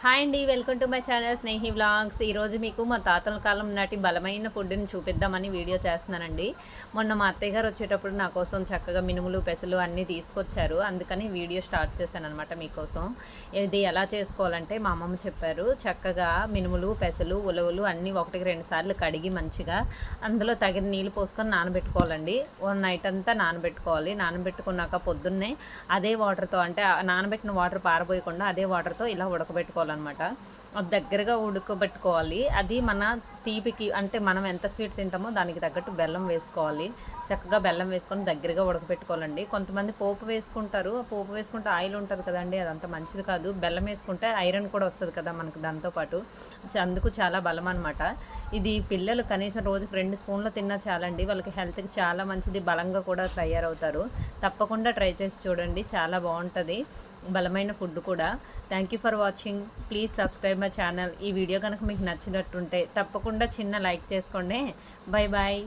Hi అండి, welcome to my channel Snehi vlogs. ఈరోజు మీకు మా తాతల కాలం నాటి బలమైన ఫుడ్ని చూపిద్దామని వీడియో చేస్తున్నానండి. మొన్న మా అత్తయ్య గారు వచ్చేటప్పుడు నా కోసం చక్కగా మినుములు పెసలు అన్నీ తీసుకొచ్చారు. అందుకని వీడియో స్టార్ట్ చేశాను అనమాట మీకోసం. ఇది ఎలా చేసుకోవాలంటే మా అమ్మమ్మ చెప్పారు. చక్కగా మినుములు పెసలు ఉలవలు అన్నీ 1-2 సార్లు కడిగి మంచిగా అందులో తగిన నీళ్ళు పోసుకొని నానబెట్టుకోవాలండి. నైట్ అంతా నానబెట్టుకోవాలి. నానబెట్టుకున్నాక పొద్దున్నే అదే వాటర్తో, అంటే నానబెట్టిన వాటర్ పారబోయకుండా అదే వాటర్తో ఇలా ఉడకబెట్టుకోవాలి అనమాట. అది దగ్గరగా ఉడకబెట్టుకోవాలి. అది మన తీపికి, అంటే మనం ఎంత స్వీట్ తింటామో దానికి తగ్గట్టు బెల్లం వేసుకోవాలి. చక్కగా బెల్లం వేసుకొని దగ్గరగా ఉడకబెట్టుకోవాలండి. కొంతమంది పోపు వేసుకుంటారు. పోపు వేసుకుంటే ఆయిల్ ఉంటుంది కదండి, అదంతా మంచిది కాదు. బెల్లం వేసుకుంటే ఐరన్ కూడా వస్తుంది కదా మనకు దాంతోపాటు. అందుకు చాలా బలం అనమాట. ఇది పిల్లలు కనీసం రోజుకి 2 స్పూన్లు తిన్నా చాలండి. వాళ్ళకి హెల్త్కి చాలా మంచిది, బలంగా కూడా తయారవుతారు. తప్పకుండా ట్రై చేసి చూడండి, చాలా బాగుంటుంది, బలమైన ఫుడ్ కూడా. Thank you for watching. Please subscribe my channel. ఈ వీడియో కనుక మీకు నచ్చినట్టుంటే తప్పకుండా చిన్న లైక్ చేసుకోండి. Bye bye.